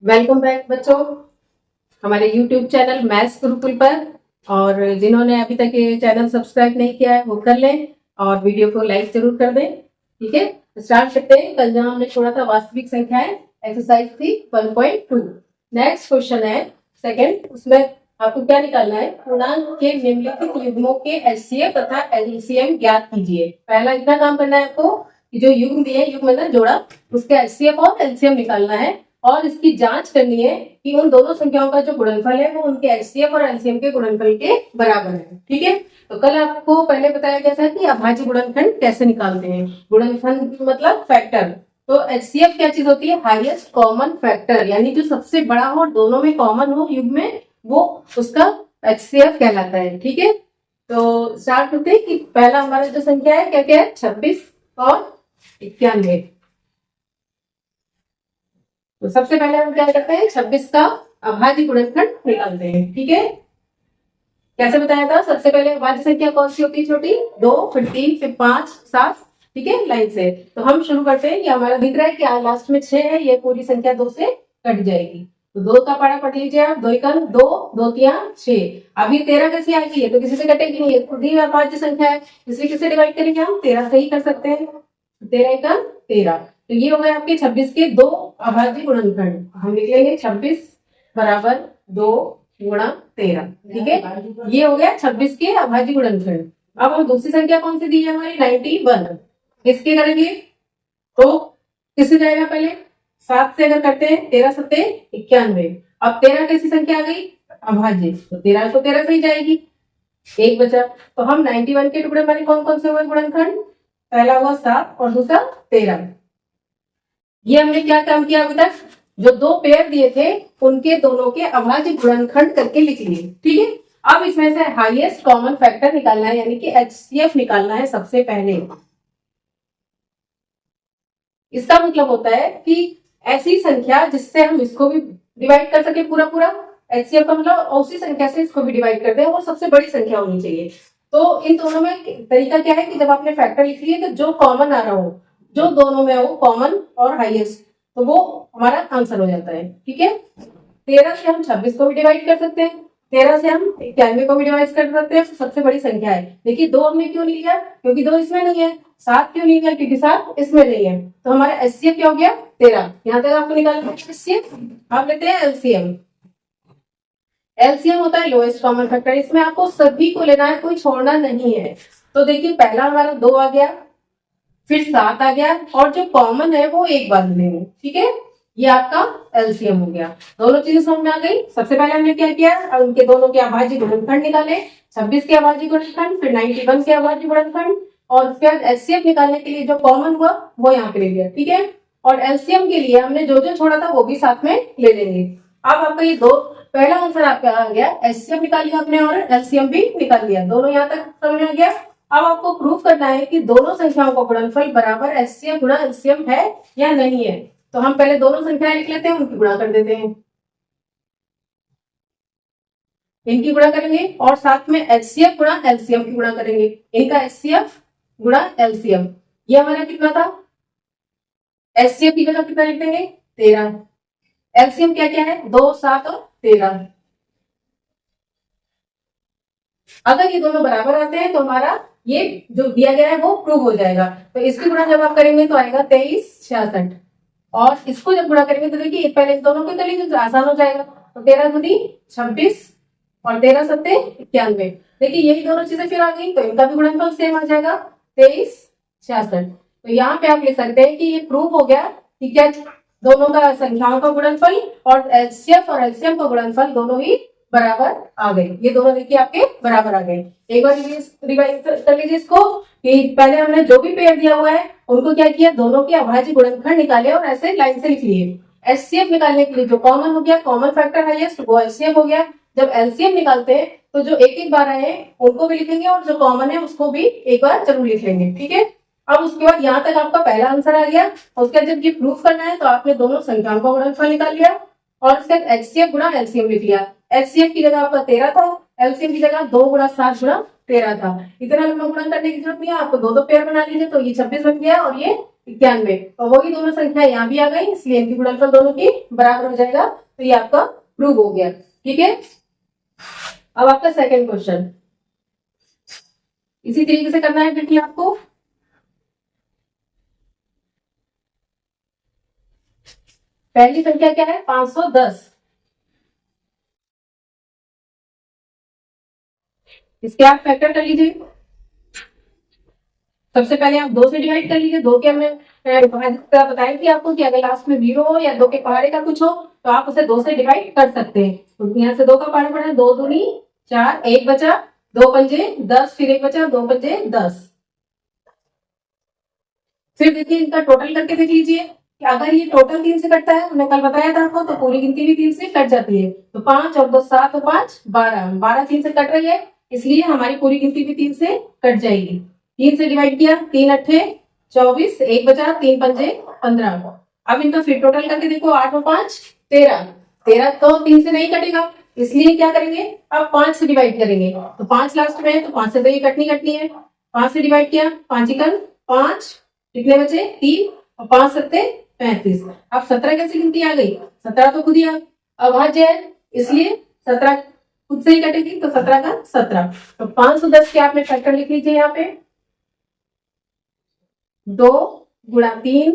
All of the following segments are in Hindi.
वेलकम बैक बच्चों हमारे YouTube चैनल मैथ्स गुरुकुल पर। और जिन्होंने अभी तक ये चैनल सब्सक्राइब नहीं किया है वो कर लें और वीडियो को लाइक जरूर कर दें। ठीक है, स्टार्ट करते हैं। कल जहाँ हमने छोड़ा था वास्तविक संख्याएं, एक्सरसाइज थी 1.2। नेक्स्ट क्वेश्चन है सेकंड। उसमें आपको क्या निकालना है? पूर्णांक के निम्नलिखित युग्मों के HCF तथा LCM ज्ञात कीजिए। पहला इतना काम करना है आपको कि जो युग्म दिए, युग्म मतलब जोड़ा, उसके HCF और LCM निकालना है और इसकी जांच करनी है कि उन दोनों संख्याओं का जो गुणनफल है वो उनके HCF और LCM के गुणनफल के बराबर है। ठीक है, तो कल आपको पहले बताया गया था कि अभाज्य गुणनखंड कैसे निकालते हैं। गुणनखंड मतलब फैक्टर। तो HCF क्या चीज होती है? हाईएस्ट कॉमन फैक्टर, यानी जो सबसे बड़ा हो और दोनों में कॉमन हो युग्म में, वो उसका HCF कहलाता है। ठीक है, तो स्टार्ट करते हैं कि पहला हमारा जो संख्या है क्या क्या है? 26 और 91। तो सबसे पहले हम क्या करते हैं? 26 का अभाज्य गुणनखंड निकालते हैं। ठीक है, कैसे बताया था? सबसे पहले अभाज्य संख्या कौन सी होती है? छोटी 2, फिर 3, फिर 5, 7। ठीक है, लाइन से। तो हम शुरू करते हैं। ये हमारा दिख रहा है कि लास्ट में 6 है, ये पूरी संख्या 2 से कट जाएगी। तो 2 का पारा पढ़ लीजिए आप। 2 एकम 2, 2 तिया 6। अभी 13 कैसे आएगी? ये तो किसी से कटेगी नहीं, ये खुद ही अभाज्य संख्या है, इसलिए किससे डिवाइड करेंगे? हम 13 से ही कर सकते हैं। 13 एकम 13। तो ये हो गए आपके 26 के दो अभाज्य गुणनखंड। हम लिख लेंगे 26 बराबर 2 गुणा 13। ठीक है, ये हो गया 26 के अभाज्य गुणनखंड। अब हम दूसरी संख्या कौन सी दी है हमारी? 91। किसके करेंगे? तो किससे जाएगा? पहले 7 से अगर करते हैं, 13 सत्ते 91। अब 13 कैसी संख्या आ गई? अभाज्य, तो 13 तो 13 से ही जाएगी, एक बचा। तो हम 91 के टुकड़े हमारे कौन कौन से हुए गुणनखंड? पहला हुआ 7 और दूसरा 13। ये हमने क्या काम किया अभी तक? जो दो पेयर दिए थे उनके दोनों के अभाज्य गुणनखंड करके लिख लिए। ठीक है, अब इसमें से हाईएस्ट कॉमन फैक्टर निकालना है, यानी कि HCF निकालना है सबसे पहले। इसका मतलब होता है कि ऐसी संख्या जिससे हम इसको भी डिवाइड कर सके पूरा पूरा। HCF का मतलब उसी संख्या से इसको भी डिवाइड कर दें, वो सबसे बड़ी संख्या होनी चाहिए। तो इन दोनों में तरीका क्या है कि जब आपने फैक्टर लिख लिए तो जो कॉमन आ रहा हो, जो दोनों में हो कॉमन और हाईएस्ट, तो वो हमारा आंसर हो जाता है। ठीक है, 13 से हम 26 को भी डिवाइड कर सकते हैं, 13 से हम 91 को भी डिवाइड कर सकते हैं, सबसे बड़ी संख्या है। देखिए 2 हमने क्यों नहीं लिया? क्योंकि 2 इसमें नहीं है। 7 क्यों नहीं लिया? क्योंकि 7 इसमें नहीं है। तो हमारा HCF क्या हो गया? 13। यहाँ तक आपको निकालना है HCF। आप लेते हैं LCM। LCM होता है लोएस्ट कॉमन फैक्टर। इसमें आपको सभी को लेना है, कोई छोड़ना नहीं है। तो देखिए पहला हमारा 2 आ गया, फिर 7 आ गया, और जो कॉमन है वो एक बार लेंगे। ठीक है, ये आपका LCM हो गया। दोनों चीजें समझ में आ गई। सबसे पहले हमने क्या किया? उनके दोनों के अभाज्य गुणनखंड निकाले। 26 के अभाज्य गुणनखंड, फिर 91 के अभाज्य गुणनखंड, और उसके बाद HCF निकालने के लिए जो कॉमन हुआ वो यहाँ पे ले लिया। ठीक है, और LCM के लिए हमने जो जो छोड़ा था वो भी साथ में ले लेंगे। अब आपका ये दो पहला आंसर आपका आ गया। HCF निकाल लिया आपने और LCM भी निकाल लिया, दोनों यहाँ तक समझ में आ गया। अब आपको प्रूफ करना है कि दोनों संख्याओं का गुणनफल बराबर HCF गुणा LCM है या नहीं है। तो हम पहले दोनों संख्याएं लिख लेते हैं, उनकी गुणा कर देते हैं। इनकी गुणा करेंगे और साथ में HCF गुणा LCM की गुणा करेंगे। इनका HCF गुणा LCM, ये हमारा कितना था? HCF की जगह कितना लिख देंगे? 13। LCM क्या क्या है? 2, 7 और 13। अगर ये दोनों बराबर आते हैं तो हमारा ये जो दिया गया है वो प्रूव हो जाएगा। तो इसकी गुणा जब आप करेंगे तो आएगा 23, 66। और इसको जब गुणा करेंगे तो देखिए पहले इन दोनों को कर लीजिए तो आसान हो जाएगा। तो 13 दूनी 26 और 13 सत्ते 91। देखिए यही दोनों चीजें फिर आ गई, तो इनका भी गुणनफल सेम आ जाएगा 23, 66। तो यहाँ पे आप लिख सकते हैं कि ये प्रूव हो गया कि क्या दोनों का संख्याओं का गुणनफल और HCF और LCM का गुणनफल दोनों ही बराबर आ गए। ये दोनों देखिए आपके बराबर आ गए। एक बार रिवाइज कर लीजिए इसको कि पहले हमने जो भी पेयर दिया हुआ है उनको क्या किया? दोनों के अभाज्य गुणनखंड निकाले और ऐसे लाइन से लिख लिए। HCF निकालने के लिए जो कॉमन हो गया, कॉमन फैक्टर हाईएस्ट, वो HCF हो गया। जब LCM निकालते हैं तो जो एक एक बार आए उनको भी लिखेंगे और जो कॉमन है उसको भी एक बार जरूर लिख लेंगे। ठीक है, अब उसके बाद यहाँ तक आपका पहला आंसर आ गया। उसके बाद जब ये प्रूफ करना है तो आपने दोनों संख्याओं का गुणनफल निकाल लिया और उसके बाद HCF गुणा LCM लिख लिया। HCF की जगह आपका 13 था, LCM की जगह 2 गुणा 7 गुणा 13 था। इतना लंबा गुणा करने की जरूरत नहीं है, आपको दो दो पेयर बना लीजिए तो ये 26 बन गया और ये 91। और वही दोनों संख्या यहाँ भी आ गई, इसलिए इनकी गुणनफल दोनों की बराबर हो जाएगा। तो ये आपका प्रूव हो गया। ठीक है, अब आपका सेकंड क्वेश्चन इसी तरीके से करना है बिल्कुल आपको। पहली संख्या क्या है, 510। इसके आप फैक्टर कर लीजिए। सबसे पहले आप 2 से डिवाइड कर लीजिए। 2 के हमने बताया कि आपको कि अगर लास्ट में 0 हो या 2 के पहाड़े का कुछ हो तो आप उसे 2 से डिवाइड कर सकते हैं। तो यहाँ से 2 का पहाड़ा पड़ा, 2 दूनी 4, 1 बचा, 2 पंजे 10, फिर 1 बचा, 2 पंजे 10। फिर देखिए इनका टोटल करके देख लीजिए कि अगर ये टोटल 3 से कटता है, मैंने कल बताया था आपको, तो पूरी गिनती भी 3 से कट जाती है। तो 5 और 2 7 और 5 12, 12 3 से कट रही है, इसलिए हमारी पूरी गिनती भी 3 से कट जाएगी। 3 से डिवाइड किया, 3 अट्ठे 24, 1 बचा, 3 पंजे 15। अब इनका फिर टोटल करके देखो, 8 और 5 13, 13 तो 3 से नहीं कटेगा, इसलिए क्या करेंगे, अब 5 से डिवाइड करेंगे। तो 5 लास्ट में है, तो 5 से तो ये कटनी है। 5 से डिवाइड किया, 5 एकल 5, कितने बचे 3, और 5 सत्ते 35। अब 17 कैसी गिनती आ गई, 17 तो खुद ही अभाज्य है, इसलिए 17 खुद से ही कटेगी, तो 17 का 17। तो 510 के आपने फैक्टर लिख लीजिए यहाँ पे, 2 गुणा 3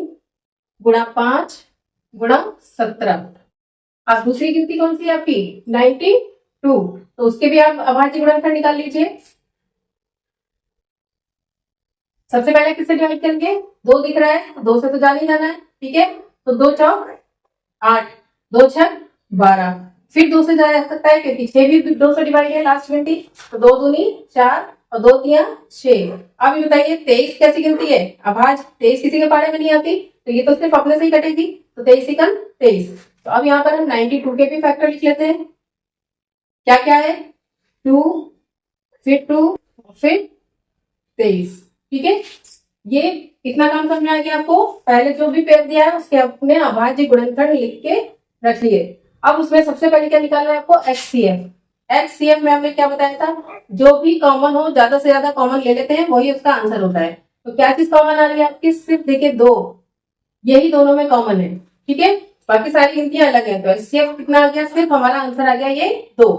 गुणा 5 गुणा 17। अब दूसरी गिनती कौन सी है आपकी, 92, तो उसके भी आप अभाज्य गुणनफल निकाल लीजिए। सबसे पहले किससे डिवाइड करेंगे, 2 दिख रहा है, 2 से तो जाना ही जाना है। ठीक है, तो 2 चौक 8, 2 छक 12, फिर 2 से जाया जा सकता है क्योंकि 6 भी 2 से डिवाइड है लास्ट गिनती। तो 2 दूनी 4 और 2 तिया 6। अब ये बताइए 23 कैसी गिनती है, अभाज्य, 23 किसी के पारे में नहीं आती, तो ये तो सिर्फ अपने से ही कटेगी। तो 23 एकम 23। तो अब यहाँ पर हम 92 के भी फैक्टर लिख लेते हैं। क्या क्या है, 2, फिर 2, फिर 23। ठीक है, ये इतना काम समझ में आ गया आपको। पहले जो भी पेड़ दिया है उसके अपने अभाज्य गुणनफल लिख के रख लिए। अब उसमें सबसे पहले क्या निकालना है आपको, एचसीएफ। एचसीएफ में हमने क्या बताया था, जो भी कॉमन हो, ज्यादा से ज्यादा कॉमन ले लेते हैं, वही उसका आंसर होता है। तो क्या चीज कॉमन आ रही है आपकी, सिर्फ देखिए 2, यही दोनों में कॉमन है। ठीक है, बाकी सारी गिनतियां अलग है। तो एचसीएफ कितना आ गया, सिर्फ हमारा आंसर आ गया ये 2।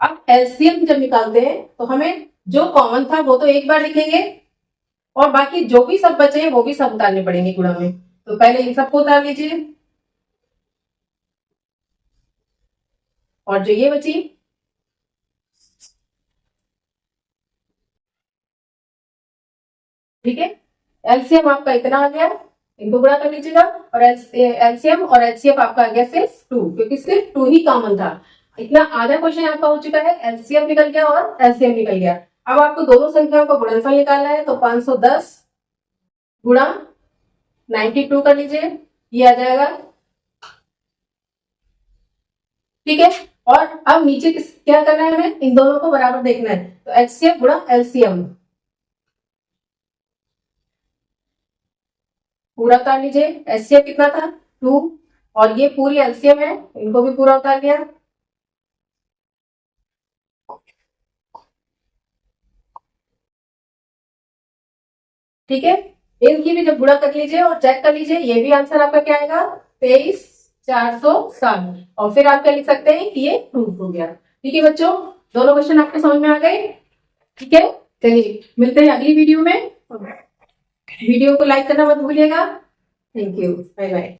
अब एलसीएम जब निकालते हैं तो हमें जो कॉमन था वो तो एक बार लिखेंगे, और बाकी जो भी सब बचे हैं वो भी सब उतारने पड़ेंगे गुणा में। तो पहले इन सबको उतार लीजिए, और जो ये बची, ठीक है, एलसीएम आपका इतना आ गया, इनको गुणा कर लीजिएगा। और एलसीएम और एचसीएफ आपका आ गया सिर्फ 2, क्योंकि सिर्फ 2 ही कॉमन था। इतना आधा क्वेश्चन आपका हो चुका है, एलसीएम निकल गया और एलसीएम निकल गया। अब आपको दोनों संख्याओं का गुणनफल निकालना है, तो 510 गुणा 92 कर लीजिए, ये आ जाएगा। ठीक है, और अब नीचे क्या करना है, हमें इन दोनों को बराबर देखना है। तो एचसीएफ गुणा एलसीएम पूरा उतार लीजिए। एचसीएफ कितना था, 2, और ये पूरी एलसीएम है, इनको भी पूरा उतार लिया। ठीक है, इनकी भी जब गुणा कर लीजिए और चेक कर लीजिए, ये भी आंसर आपका क्या आएगा, 23,407। और फिर आप क्या लिख सकते हैं कि ये प्रूफ हो गया। ठीक है बच्चों, दोनों क्वेश्चन आपके समझ में आ गए। ठीक है, चलिए मिलते हैं अगली वीडियो में। वीडियो को लाइक करना मत भूलिएगा। Thank you, bye bye.